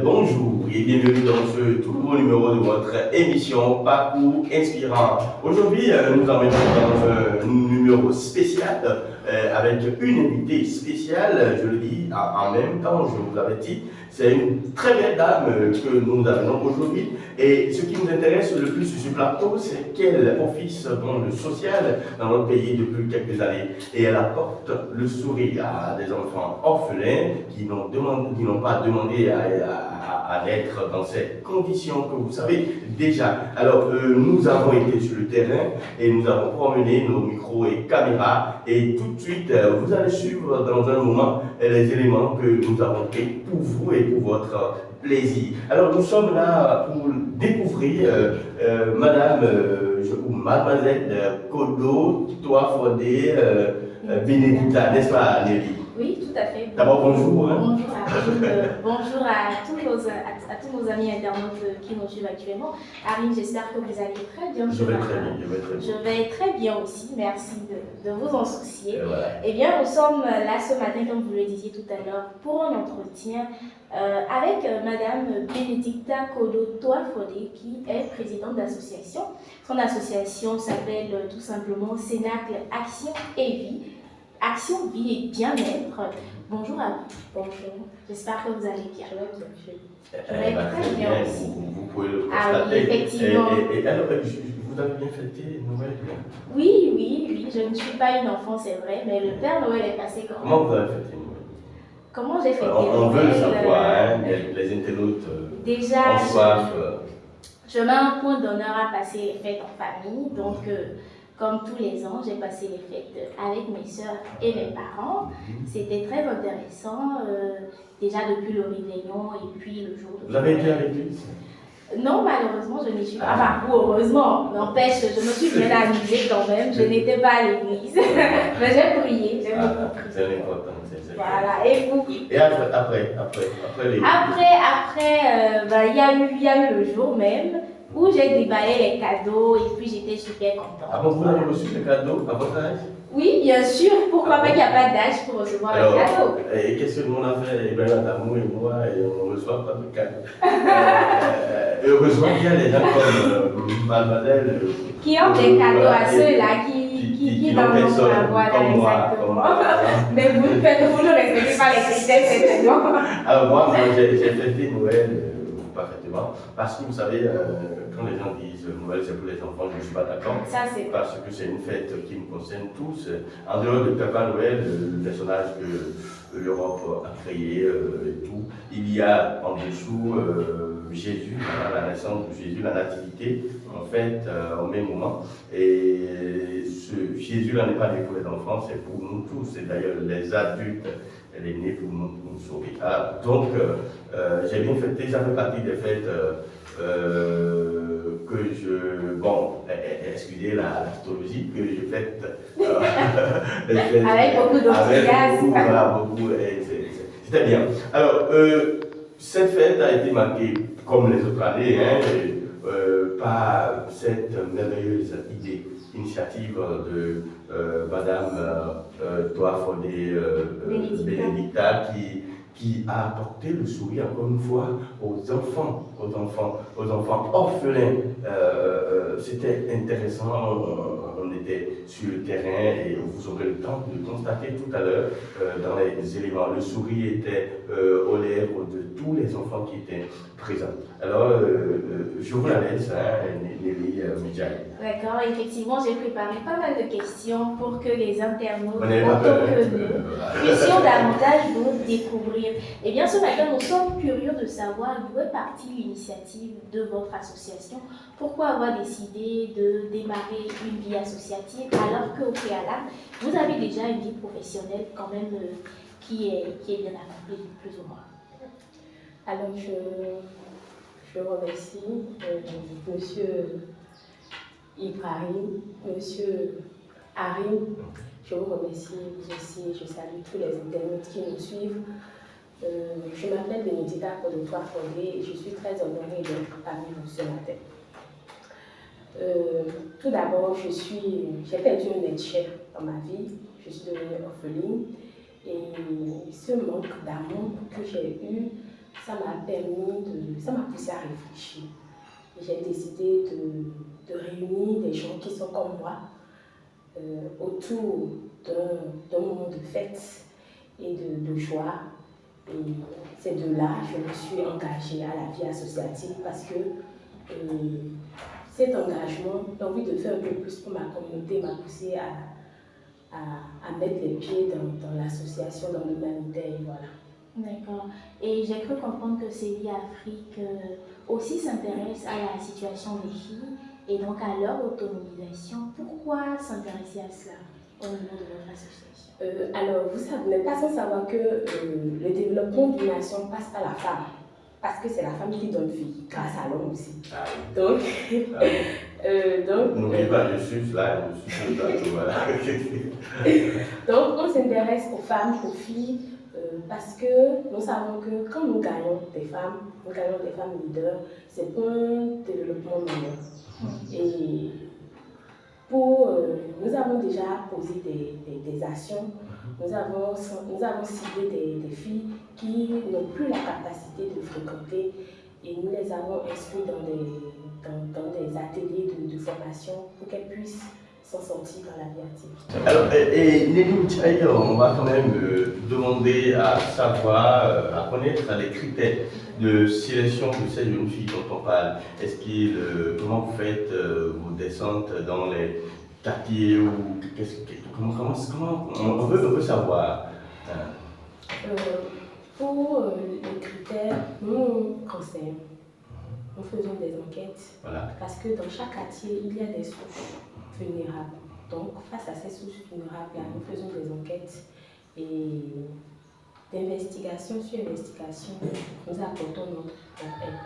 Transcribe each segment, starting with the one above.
bonjour et bienvenue dans ce tout nouveau numéro de votre émission Parcours Inspirant. Aujourd'hui, nous en mettons dans un numéro spécial avec une invitée spéciale, je le dis en même temps, je vous l'avais dit, c'est une très belle dame que nous avons aujourd'hui. Et ce qui nous intéresse le plus sur ce plateau, c'est qu'elle office dans le social dans notre pays depuis quelques années. Et elle apporte le sourire à des enfants orphelins qui n'ont pas demandé à naître dans ces conditions que vous savez déjà. Alors, nous avons été sur le terrain et nous avons promené nos micros et caméras. Et tout de suite, vous allez suivre dans un moment les éléments que nous avons pris pour vous et pour votre plaisir. Alors, nous sommes là pour découvrir Madame ou Mademoiselle Kodo Toafodé Benedicta, n'est-ce pas, Nelly? Oui, tout à fait. D'abord, bonjour. Bonjour à bonjour à tous nos amis internautes qui nous suivent actuellement. Arine, j'espère que vous allez très bien. Je vais très bien. Je vais très bien aussi, merci de vous en soucier. Voilà. Eh bien, nous sommes là ce matin, comme vous le disiez tout à l'heure, pour un entretien avec Madame Benedicta Kodo Toafodé, qui est présidente d'association. Son association s'appelle tout simplement Cénacle Action et Vie. Action, vie et bien-être. Bonjour à vous. Bonjour. J'espère que vous allez bien. Je vais très bien aussi. Vous pouvez le constater. Ah oui, effectivement. Et alors, vous avez bien fêté Noël? Oui. Je ne suis pas une enfant, c'est vrai, mais le Père Noël est passé quand même. Comment vous avez fêté Noël? Comment j'ai fêté On Noël? veut le savoir, hein, les internautes déjà, ont soif. Je mets un point d'honneur à passer les fêtes en famille, donc comme tous les ans, j'ai passé les fêtes avec mes soeurs et mes parents. C'était très intéressant, déjà depuis le réveillon et puis le jour de Vous avez été à l'église? Non, malheureusement, je n'y suis pas. Enfin, ou heureusement, n'empêche, je me suis bien amusée quand même. Je n'étais pas à l'église, mais j'ai prié. J'ai beaucoup prié. C'est important. Voilà, et vous? Et après les... Après, il y a eu le jour même où j'ai déballé les cadeaux et puis j'étais super contente. Ah bon, vous avez reçu les cadeaux à votre âge? Oui, bien sûr. Pourquoi pas qu'il n'y a pas d'âge pour recevoir les cadeaux? Et qu'est-ce que nous on a fait? Eh bien, Adamo et moi, on ne reçoit pas de cadeaux. Heureusement qu'il y a des gens comme Mademoiselle qui ont des cadeaux à ceux-là qui n'en ont pas. Voilà, exactement. Mais vous ne respectez pas les critères, certainement. Alors moi j'ai fêté Noël parfaitement, parce que vous savez, quand les gens disent Noël c'est pour les enfants, je ne suis pas d'accord. Ça, c'est parce que c'est une fête qui nous concerne tous. En dehors de Papa Noël, le personnage que l'Europe a créé et tout, il y a en dessous Jésus, la naissance de Jésus, la nativité, en fait, au même moment. Et ce Jésus-là n'est pas né pour les enfants, c'est pour nous tous. C'est d'ailleurs les adultes, elle est née pour nous sauver. Alors, donc, j'ai bien fêté, ça fait partie des fêtes que je, excusez la tautologie, que je fête avec beaucoup d'enthousiasme. Voilà, beaucoup, c'était bien. Alors, cette fête a été marquée, comme les autres années, par cette merveilleuse initiative de Madame Toafodé Benedicta qui a apporté le sourire, encore une fois, aux enfants orphelins. C'était intéressant, on était sur le terrain et vous aurez le temps de constater tout à l'heure dans les éléments. Le sourire était aux lèvres de tous les enfants qui étaient présents. Alors, je vous la laisse, Nelly Midjaï. D'accord, effectivement, j'ai préparé pas mal de questions pour que les internautes, autant que nous, puissions davantage vous découvrir. Eh bien, ce matin, nous sommes curieux de savoir d'où est partie l'initiative de votre association. Pourquoi avoir décidé de démarrer une vie associative alors qu'au préalable, vous avez déjà une vie professionnelle quand même qui est bien accomplie, plus ou moins? Alors, je remercie Monsieur Ibrahim, Monsieur Harim. Je vous remercie vous aussi. Je salue tous les internautes qui nous suivent. Je m'appelle Benedicta Kodo Toafodé et je suis très honorée d'être parmi vous ce matin. Tout d'abord, j'ai perdu un être cher dans ma vie. Je suis devenue orpheline et ce manque d'amour que j'ai eu, ça m'a poussé à réfléchir. J'ai décidé de réunir des gens qui sont comme moi autour d'un moment de fête et de joie. Et c'est de là que je me suis engagée à la vie associative parce que cet engagement, l'envie de faire un peu plus pour ma communauté m'a poussé à mettre les pieds dans l'association, dans l'humanitaire, et voilà. D'accord. Et j'ai cru comprendre que CEVI Afrique aussi s'intéresse à la situation des filles et donc à leur autonomisation. Pourquoi s'intéresser à cela au niveau de votre association? Alors, vous n'êtes pas sans savoir que le développement d'une nation passe par la femme. Parce que c'est la femme qui donne vie, grâce à l'homme aussi. Ah oui. Donc, N'oubliez pas, je suis là, je suis sur le plateau, voilà. Donc, on s'intéresse aux femmes, aux filles, parce que nous savons que quand nous gagnons des femmes leaders, c'est pour un développement meilleur. Et nous avons déjà posé des actions, nous avons ciblé des filles qui n'ont plus la capacité de fréquenter et nous les avons inscrites dans des ateliers de formation pour qu'elles puissent s'en sortir dans la vie active. Alors, et Nelly Tchaï, on va quand même demander à savoir, à connaître les critères de sélection de ces jeunes filles dont on parle. Comment vous faites vos descentes dans les quartiers ou comment on veut savoir. Pour les critères, nous renseignons. Nous faisons des enquêtes. Voilà. Parce que dans chaque quartier, il y a des souches vulnérables. Donc, face à ces souches vulnérables, nous faisons des enquêtes et d'investigation sur investigation, nous apportons notre aide.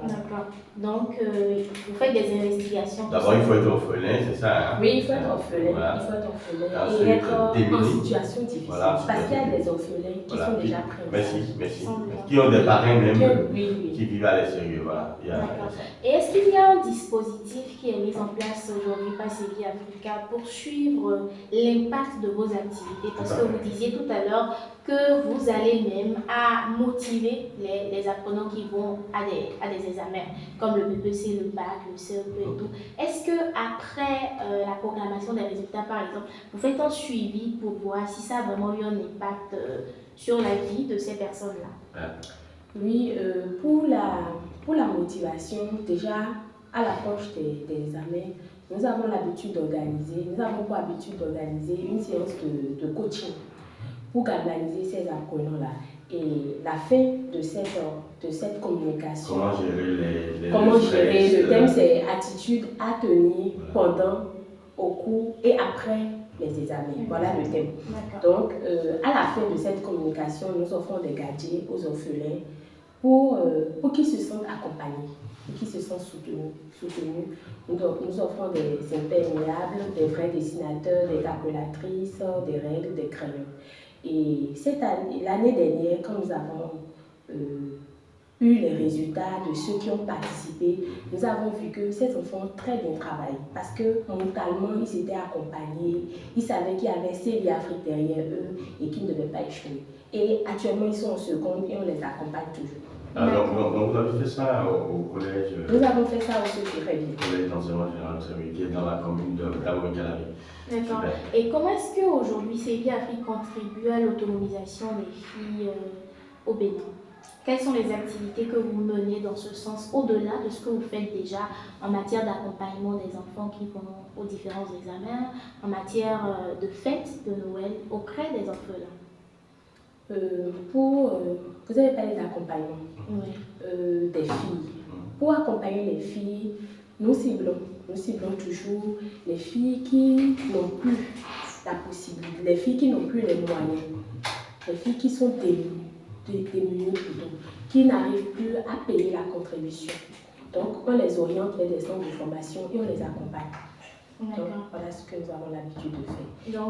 D'accord. Donc, vous faites des investigations. D'abord, il faut être orphelin, c'est ça, hein? Oui, il faut être orphelin. Voilà. Il faut être orphelin Ensuite, et être en démuni. situation difficile. Voilà, parce qu'il y a des orphelins qui voilà. sont déjà prêts. Merci. Qui ont des parrains même, Oui. qui vivent à l'extérieur, voilà. D'accord. Et est-ce qu'il y a un dispositif qui est mis en place aujourd'hui par CEVI Africa pour suivre l'impact de vos activités? Parce que vous disiez tout à l'heure que vous allez même à motiver les apprenants qui vont à des examens, comme le BPC, le bac, le CEP et tout. Est-ce qu'après la proclamation des résultats, par exemple, vous faites un suivi pour voir si ça a vraiment eu un impact sur la vie de ces personnes-là? Oui, pour la motivation, déjà à l'approche des examens, nous avons pour habitude d'organiser une séance de coaching pour galvaniser ces apprenants-là. Et la fin de cette communication. Comment gérer le thème, c'est attitude à tenir pendant, au cours et après les examens. Voilà le thème. Donc, à la fin de cette communication, nous offrons des gadgets aux orphelins pour qu'ils se sentent accompagnés, pour qu'ils se sentent soutenus. Nous offrons des imperméables, des vrais dessinateurs, des calculatrices, des règles, des crayons. Et l'année dernière, quand nous avons eu les résultats de ceux qui ont participé, nous avons vu que ces enfants ont très bien travaillé parce que mentalement, ils étaient accompagnés, ils savaient qu'il y avait CEVI Afrique derrière eux et qu'ils ne devaient pas échouer. Et actuellement, ils sont en seconde et on les accompagne toujours. Alors, donc vous avez fait ça au collège? Nous avons fait ça au collège d'enseignement général qui est dans la commune de Daoué-Calabé. D'accord. Et comment est-ce qu'aujourd'hui CEVI Afrique contribue à l'autonomisation des filles au Bénin? Quelles sont les activités que vous menez dans ce sens, au-delà de ce que vous faites déjà en matière d'accompagnement des enfants qui vont aux différents examens, en matière de fêtes de Noël auprès des orphelins? Vous avez parlé d'accompagnement des filles. Pour accompagner les filles, nous ciblons toujours les filles qui n'ont plus la possibilité, les filles qui n'ont plus les moyens, les filles qui sont démunies plutôt, qui n'arrivent plus à payer la contribution. Donc, on les oriente vers des centres de formation et on les accompagne. Donc, voilà ce que nous avons l'habitude de faire.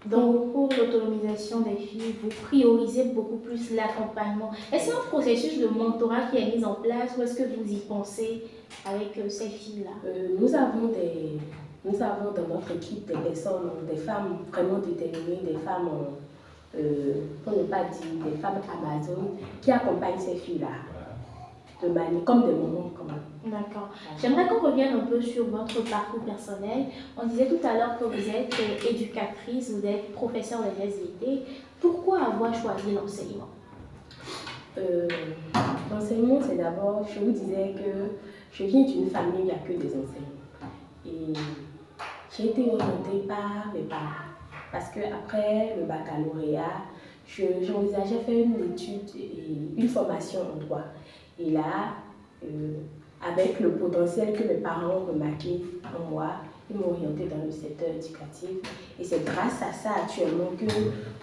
Donc, pour l'autonomisation des filles, vous priorisez beaucoup plus l'accompagnement. Est-ce qu'il y a un processus de mentorat qui est mis en place ou est-ce que vous y pensez avec ces filles-là? Nous avons dans notre équipe des personnes, des femmes vraiment déterminées, des femmes pour ne pas dire des femmes Amazon, qui accompagnent ces filles-là, comme des moments quand même. D'accord. J'aimerais qu'on revienne un peu sur votre parcours personnel. On disait tout à l'heure que vous êtes éducatrice, vous êtes professeure de SVT. Pourquoi avoir choisi l'enseignement? L'enseignement, c'est d'abord, je vous disais que je viens d'une famille où il n'y a que des enseignants. Et j'ai été orientée par mes parents. Parce qu'après le baccalauréat, j'envisageais faire une étude et une formation en droit. Et là, avec le potentiel que mes parents ont remarqué en moi, ils m'ont orientée dans le secteur éducatif. Et c'est grâce à ça actuellement que,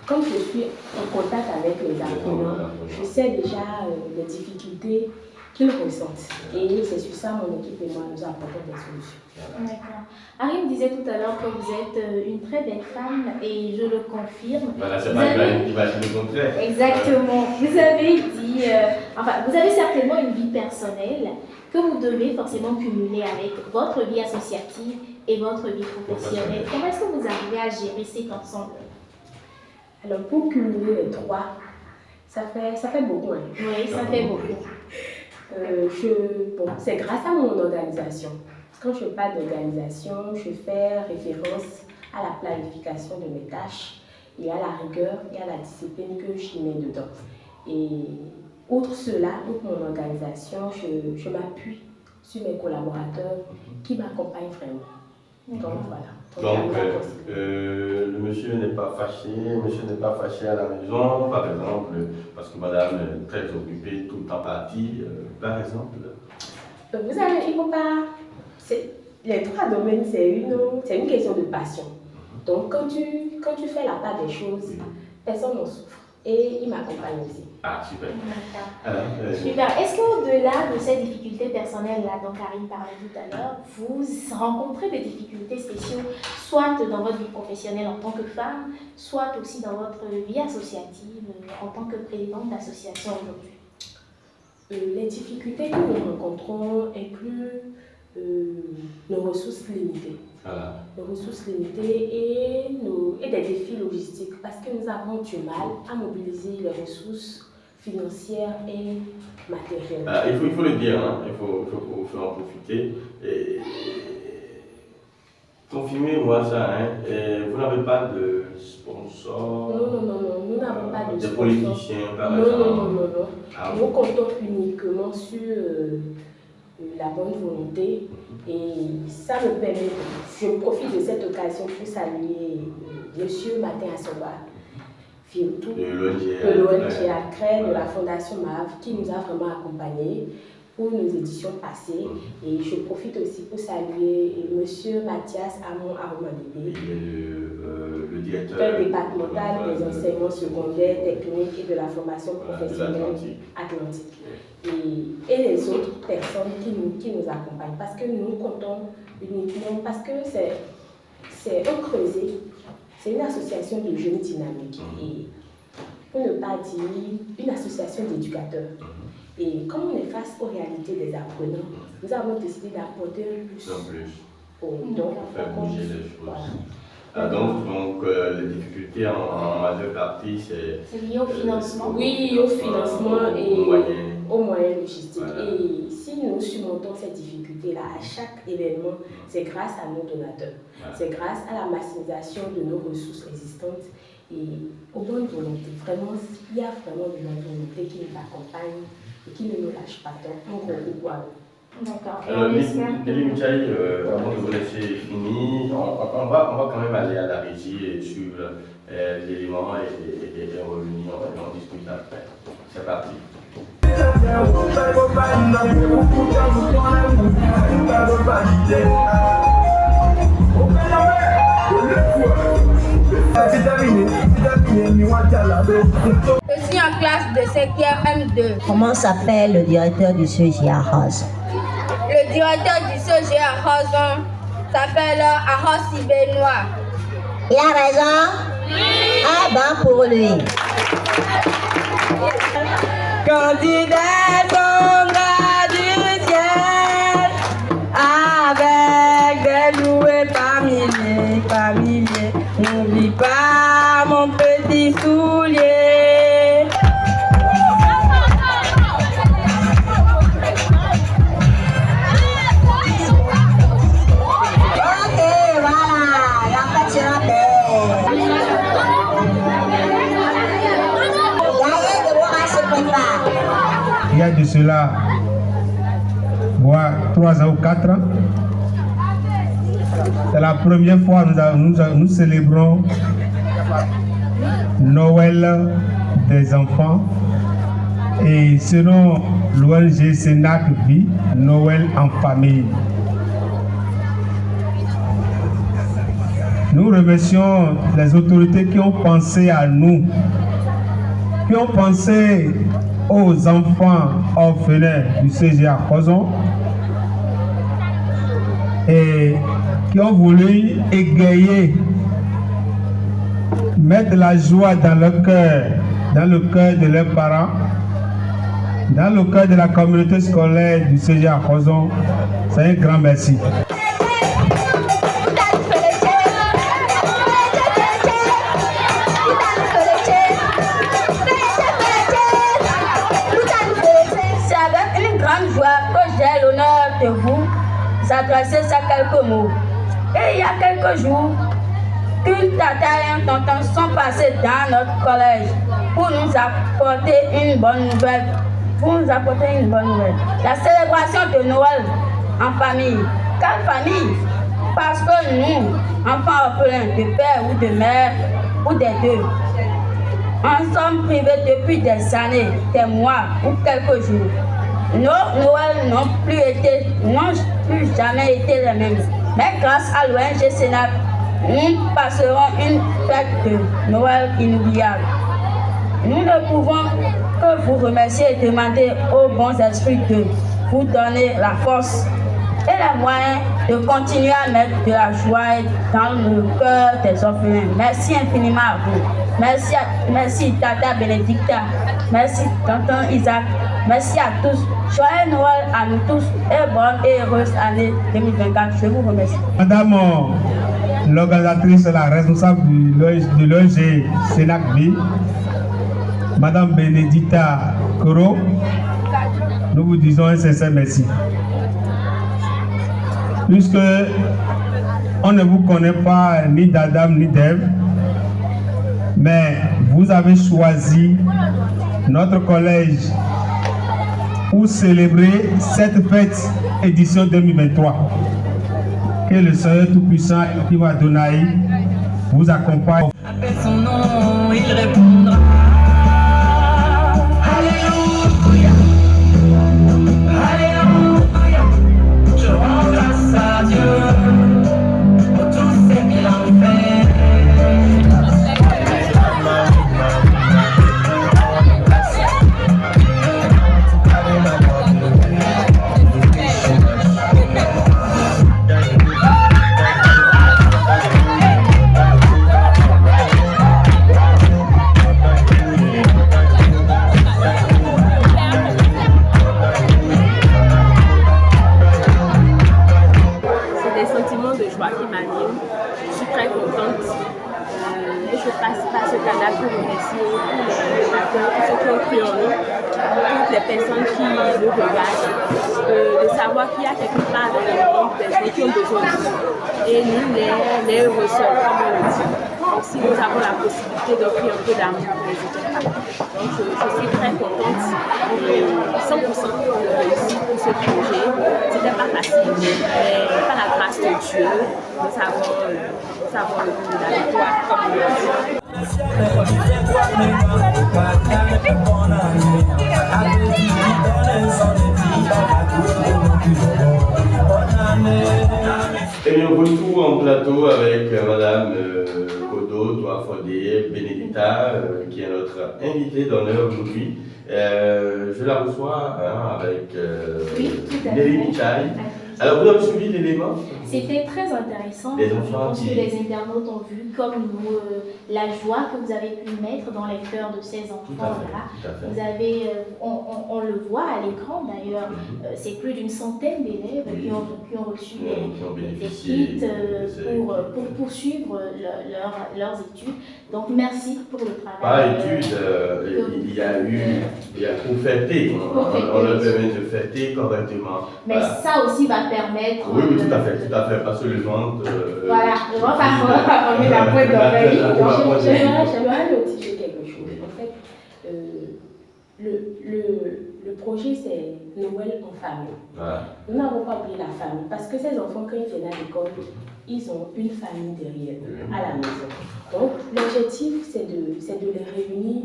comme je suis en contact avec les apprenants, je sais déjà les difficultés qu'ils ressentent. Et c'est sur ça mon équipe et moi nous apportons des solutions. D'accord. Harry me disait tout à l'heure que vous êtes une très belle femme et je le confirme. Voilà, c'est pas qui va dire le contraire. Exactement. Vous avez dit, vous avez certainement une vie personnelle que vous devez forcément cumuler avec votre vie associative et votre vie professionnelle. Comment est-ce que vous arrivez à gérer cet ensemble? Alors pour cumuler les trois, ça fait beaucoup. Hein. Oui, ça fait beaucoup. C'est grâce à mon organisation. Quand je parle d'organisation, je fais référence à la planification de mes tâches et à la rigueur et à la discipline que j'y mets dedans. Et outre cela, outre mon organisation, je m'appuie sur mes collaborateurs qui m'accompagnent vraiment. Donc voilà. Donc, le monsieur n'est pas fâché à la maison, par exemple, parce que madame est très occupée, tout le temps partie, par exemple. Vous savez, il ne faut pas... Les trois domaines, c'est une question de passion. Donc, quand tu fais la part des choses, personne n'en souffre. Et il m'accompagne aussi. Ah, super. Super. Est-ce qu'au-delà de ces difficultés personnelles-là dont Karine parlait tout à l'heure, vous rencontrez des difficultés spéciales, soit dans votre vie professionnelle en tant que femme, soit aussi dans votre vie associative en tant que présidente d'association aujourd'hui? Les difficultés que nous rencontrons incluent nos ressources limitées. Voilà. Nos ressources limitées et des défis logistiques parce que nous avons du mal à mobiliser les ressources financières et matérielles. Il faut le dire, hein. Il faut en profiter. Confirmez-moi ça, hein. Vous n'avez pas de sponsors? Non, nous n'avons pas de des sponsors. Politiciens, par exemple? Non. Ah, nous comptons uniquement sur la bonne volonté et ça me permet, je profite de cette occasion pour saluer Monsieur Martin Assoba, de l'ONG Accra, de la Fondation MAV, qui nous a vraiment accompagnés pour nos éditions passées. Et je profite aussi pour saluer Monsieur Mathias Amon Aroumandébé, le directeur départemental des enseignements secondaires, techniques et de la formation professionnelle Atlantique. Et les autres personnes qui nous accompagnent, parce que nous comptons uniquement, parce que c'est un creuset, c'est une association de jeunes dynamiques, et pour ne pas dire une association d'éducateurs. Et comme on est face aux réalités des apprenants, nous avons décidé d'apporter un plus. Donc, faire bouger les choses. Voilà. Donc les difficultés en majeure partie, c'est lié au financement. Oui, au financement et aux moyens logistiques. Voilà. Et si nous surmontons ces difficultés-là à chaque événement, c'est grâce à nos donateurs. Voilà. C'est grâce à la maximisation de nos ressources existantes et aux bonnes volontés. Vraiment, il y a vraiment de bonnes volontés qui nous accompagnent et qui ne nous lâchent pas. Donc, un gros coup à eux. D'accord. Billy Michael, avant de vous laisser finir, on va quand même aller à la régie et suivre les éléments et revenir, on discute après. C'est parti. Je suis en classe de 5e M2. Comment s'appelle le directeur du CGA House? Le directeur du CGA House s'appelle Arros Benoît. Il a raison? Oui. Ah ben pour lui. Candidat tombera du ciel avec des jouets par milliers. N'oublie pas mon petit soulier. de cela, voire 3 ans ou 4 ans. C'est la première fois que nous célébrons Noël des enfants. Et selon l'ONG Sénac Vie, Noël en famille. Nous remercions les autorités qui ont pensé à nous, qui ont pensé aux enfants orphelins du CGA Crozon et qui ont voulu égayer, mettre la joie dans le cœur de leurs parents, dans le cœur de la communauté scolaire du CGA Crozon. C'est un grand merci. J'ai l'honneur de vous adresser ces quelques mots. Et il y a quelques jours, une tata et un tonton sont passés dans notre collège pour nous apporter une bonne nouvelle. La célébration de Noël en famille. Quelle famille? Parce que nous, enfants orphelins de père ou de mère ou des deux, en sommes privés depuis des années, des mois ou quelques jours. Nos Noëls n'ont plus jamais été les mêmes. Mais grâce à l'ONG Sénac, nous passerons une fête de Noël inoubliable. Nous ne pouvons que vous remercier et demander aux bons esprits de vous donner la force et les moyens de continuer à mettre de la joie dans le cœur des orphelins. Merci infiniment à vous. Merci Tata Bénédicta. Merci Tonton Isaac. Merci à tous. Joyeux Noël à nous tous et bonne et heureuse année 2024. Je vous remercie. Madame l'organisatrice, la responsable de l'ONG Sénac Vie, Madame Bénédicta Koro, nous vous disons un sincère merci. Puisque on ne vous connaît pas ni d'Adam ni d'Ève, mais vous avez choisi notre collège pour célébrer cette fête édition 2023. Que le Seigneur Tout-Puissant qui va donner vous accompagne. Appelle son nom, il répondra. Alléluia, Alléluia, je rends grâce à Dieu pour tout ce qu'il a fait. Personnes qui nous regardent, de savoir qu'il y a quelque part dans le monde des gens qui ont besoin de nous. Et nous, les recevons, comme on le dit. Donc, si nous avons la possibilité d'offrir un peu d'amour, n'hésitez pas. Donc, je suis très contente et 100% réussi pour ce projet. C'était pas facile, mais par la grâce de Dieu, nous avons eu la victoire, comme on le dit. Et bien, retour en plateau avec Madame Kodo Toafodé Bénédicta, qui est notre invitée d'honneur aujourd'hui. Je la reçois avec Nelly Michai. Alors, vous avez suivi l'élément? C'était très intéressant. Les Je enfants pense que les internautes ont vu, comme nous, la joie que vous avez pu mettre dans les cœurs de ces enfants-là. Vous avez, on le voit à l'écran d'ailleurs, c'est plus d'une centaine d'élèves qui ont reçu des kits pour poursuivre leurs études. Donc, merci pour le travail. Pas études, il y a pour fêter. On leur permet de fêter correctement. Mais voilà. Ça aussi va permettre. Oui, tout à fait, parce que le ventre. Voilà, le ventre va remettre la pointe d'oreille. J'aimerais notifier quelque chose. En fait, le projet, c'est Noël en famille. Voilà. Nous n'avons pas oublié la famille, parce que ces enfants, quand ils viennent à l'école, ils ont une famille derrière eux, à la maison. Donc, l'objectif, c'est de les réunir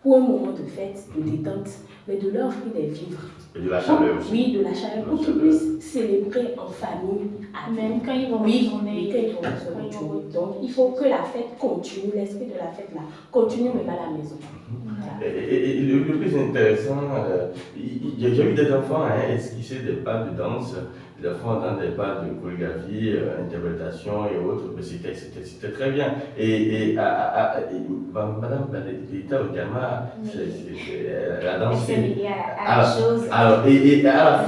pour un moment de fête, de détente, mais de leur offrir des vivres. Et de la chaleur aussi. Oui, de la chaleur, pour qu'ils puissent célébrer en famille. Même quand ils vont Oui, retourner. quand ils vont se retrouver. Donc, il faut que la fête continue, l'esprit de la fête là, continue même à la maison. Voilà. Et le plus intéressant, j'ai eu des enfants esquisser des pas de danse, des enfants dans des pas de chorégraphie, interprétation et autres, mais c'était très bien. Madame Benedicta également, la danse. C'est lié à la chose. Alors, et à la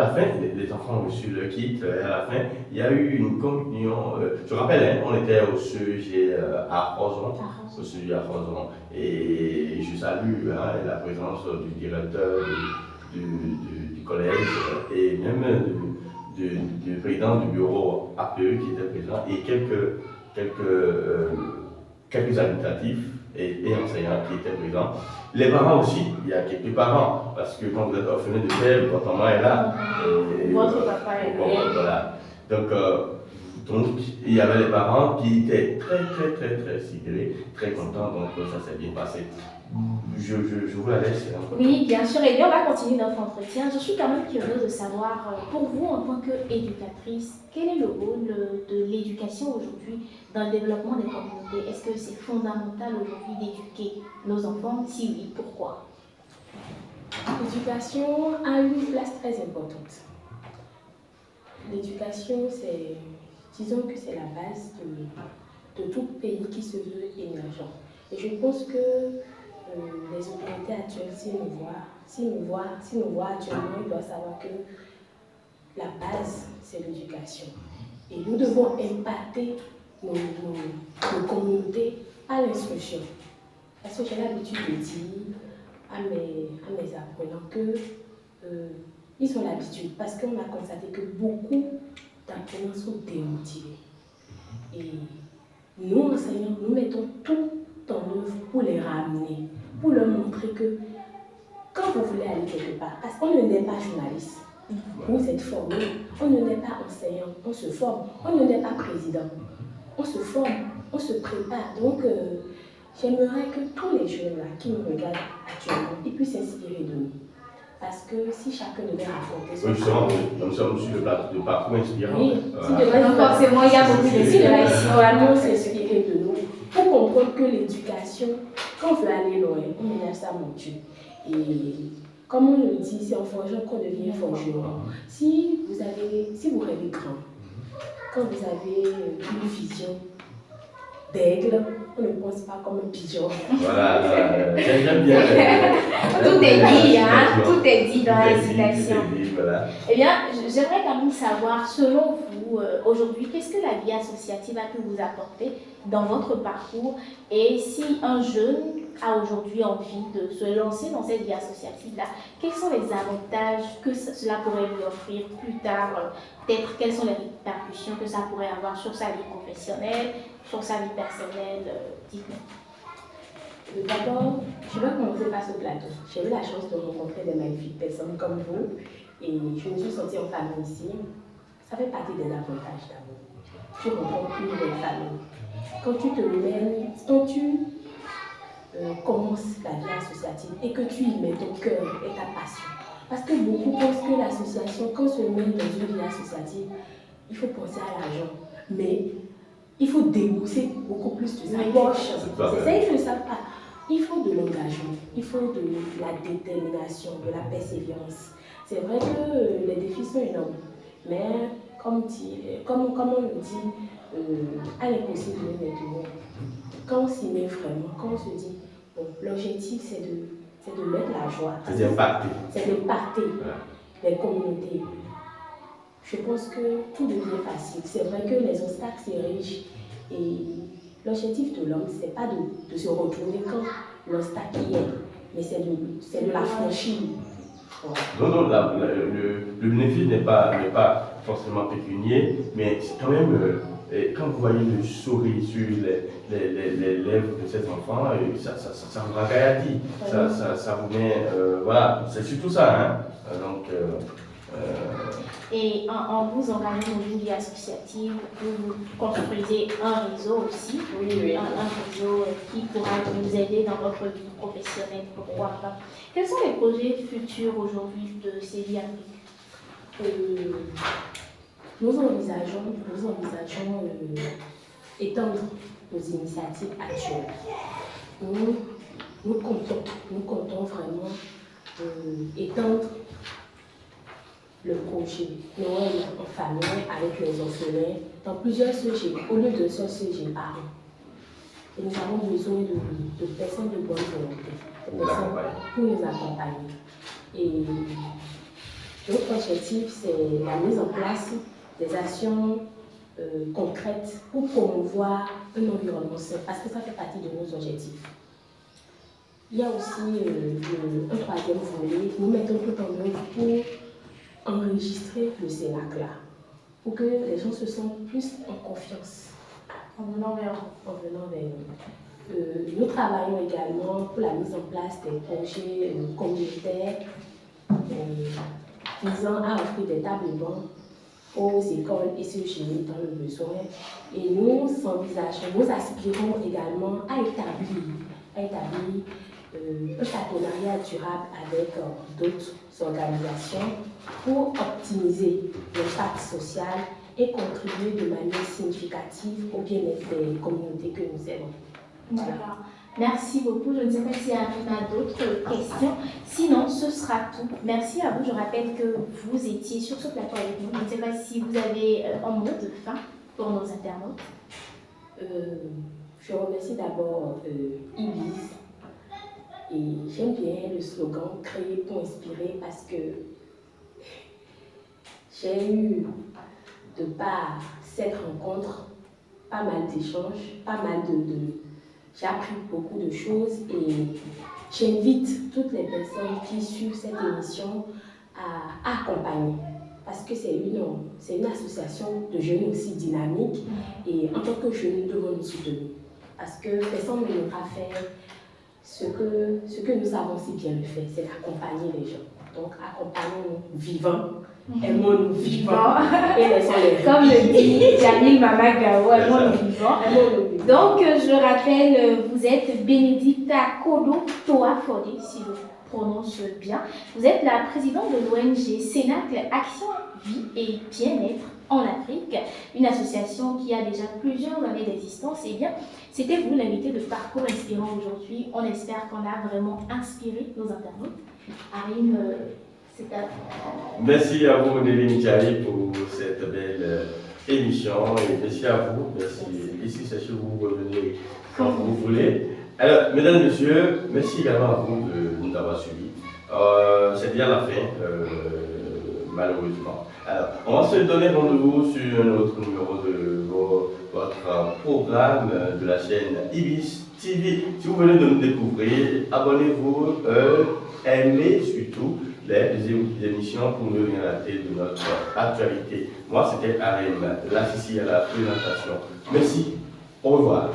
fin, les enfants ont reçu le kit, et à la fin, il y a eu une communion. Je rappelle, on était au sujet à Roson, et je salue la présence du directeur du collège et même du président du bureau APE qui était présent et quelques administratifs et enseignants qui étaient présents. Les parents aussi, il y a quelques parents, parce que quand vous êtes orphelin de père, votre maman est là. Votre papa est là. Voilà. Donc, il y avait les parents qui étaient très sidérés, très contents, donc ça s'est bien passé. Je vous la laisse. Oui, bien sûr. Et bien, on va continuer notre entretien. Je suis quand même curieuse de savoir, pour vous, en tant qu'éducatrice, quel est le rôle de l'éducation aujourd'hui dans le développement des communautés? Est-ce que c'est fondamental aujourd'hui d'éduquer nos enfants? Si oui, pourquoi? L'éducation a une place très importante. L'éducation, disons que c'est la base de tout pays qui se veut émergent. Et je pense que les autorités actuelles, s'ils nous voient actuellement, ils doivent savoir que la base, c'est l'éducation. Et nous devons impacter nos communautés à l'instruction. Parce que j'ai l'habitude de dire à mes apprenants qu'ils ont l'habitude, parce qu'on a constaté que beaucoup d'apprenants sont démotivés. Et nous, enseignants, nous mettons tout en œuvre pour les ramener, pour leur montrer que quand vous voulez aller quelque part, parce qu'on ne naît pas journaliste, vous êtes formé, on ne naît pas enseignant, on se forme, on ne naît pas président, on se forme, on se prépare. Donc, j'aimerais que tous les jeunes là, qui nous regardent actuellement, ils puissent s'inspirer de nous. Parce que si chacun devait raconter son justement, nous sommes sur le plateau de parcours inspirant. Oui, forcément, il y a beaucoup d'inspiration. Vraiment s'inspirer de nous pour comprendre que l'éducation, quand on veut aller loin, on ménage sa monture. Et comme on le dit, c'est en forgeant qu'on devient forgeron. Si vous rêvez grand, quand vous avez une vision d'aigle, on ne pense pas comme un pigeon. Voilà, j'aime bien. Tout est dit, tout est dit dans la citation. Voilà. Eh bien, j'aimerais quand même savoir, selon vous, aujourd'hui, qu'est-ce que la vie associative a pu vous apporter dans votre parcours? Et si un jeune a aujourd'hui envie de se lancer dans cette vie associative-là, quels sont les avantages que cela pourrait lui offrir plus tard? Peut-être quelles sont les répercussions que ça pourrait avoir sur sa vie professionnelle, sur sa vie personnelle? Dites-nous. D'abord, je vais commencer par ce plateau. J'ai eu la chance de rencontrer des magnifiques personnes comme vous et je me suis sentie en famille ici. Ça fait partie des avantages d'abord. Tu rencontres une belle famille. Quand tu commences la vie associative et que tu y mets ton cœur et ta passion. Parce que beaucoup pensent que l'association, quand on se met dans une vie associative, il faut penser à l'argent. Mais il faut débourser beaucoup plus de sa poche. C'est ça qu'ils ne savent pas. Il faut de l'engagement, il faut de la détermination, de la persévérance. C'est vrai que les défis sont énormes, mais comme on le dit, à l'impossible de mettre du monde. Quand on s'y met vraiment, quand on se dit, bon, l'objectif c'est de mettre la joie. C'est d'impacter. C'est d'impacter les communautés. Je pense que tout devient facile. C'est vrai que les obstacles s'érigent et l'objectif de l'homme, ce n'est pas de se retourner quand l'obstacle y est, mais c'est de la franchir. Non, le bénéfice n'est pas forcément pécunier, mais c'est quand même Et quand vous voyez le sourire sur les lèvres de ces enfants, ça vous ragaillardit, ça vous met, voilà, c'est surtout ça, hein. Donc, et en vous engageant dans une vie associative, vous construisez un réseau aussi, un réseau qui pourra vous aider dans votre vie professionnelle, pourquoi pas. Quels sont les projets futurs aujourd'hui de CEVI Afrique? Nous envisageons étendre nos initiatives actuelles. Nous comptons vraiment étendre le projet Noël en famille avec les orphelins dans plusieurs CG, au lieu de seul CG par an. Et nous avons besoin de personnes de bonne volonté, de personnes pour nous accompagner. Et notre objectif, c'est la mise en place des actions concrètes pour promouvoir un environnement sain, parce que ça fait partie de nos objectifs. Il y a aussi un troisième volet, nous mettons tout en œuvre pour enregistrer le Cénacle, pour que les gens se sentent plus en confiance En venant vers nous. Nous travaillons également pour la mise en place des projets communautaires visant à offrir des tables bancs aux écoles et SEG dans le besoin. Et nous aspirons également à établir un partenariat durable avec d'autres organisations pour optimiser l'impact social et contribuer de manière significative au bien-être des communautés que nous aidons. Voilà. Merci beaucoup. Je ne sais pas si Arine a d'autres questions. Sinon, ce sera tout. Merci à vous. Je rappelle que vous étiez sur ce plateau avec nous. Je ne sais pas si vous avez un mot de fin pour nos internautes. Je remercie d'abord Ibis. Et j'aime bien le slogan « Créer pour inspirer » parce que j'ai eu, de par cette rencontre, pas mal d'échanges, j'ai appris beaucoup de choses et j'invite toutes les personnes qui suivent cette émission à accompagner. Parce que c'est une association de jeunes aussi dynamique et en tant que jeunes, nous devons nous soutenir. Parce que personne ne pourra faire ce que nous savons si bien le faire, c'est d'accompagner les gens. Donc, accompagnons-nous vivants, aimons-nous vivants et laissons-les comme le dit Jamil Mamagao, aimons-nous vivants. Donc, je rappelle, vous êtes Benedicta Kodo Toafode, si je prononce bien. Vous êtes la présidente de l'ONG Cénacle Action, Vie et Bien-être en Afrique, une association qui a déjà plusieurs années d'existence. Et bien, c'était vous l'invité de Parcours Inspirant aujourd'hui. On espère qu'on a vraiment inspiré nos internautes. Arine, c'est à vous. Merci à vous, Nelly Michali, pour cette belle émission. Et merci à vous. Merci. Ici, c'est chez vous, revenez quand vous voulez. Alors, mesdames et messieurs, merci également à vous de nous avoir suivis. C'est bien la fin, malheureusement. Alors, on va se donner rendez-vous sur un autre numéro de votre programme de la chaîne Ibis TV. Si vous venez de nous découvrir, abonnez-vous, aimez surtout les émissions pour ne rien rater de notre actualité. Moi, c'était Arim, là, ici à la présentation. Merci, au revoir.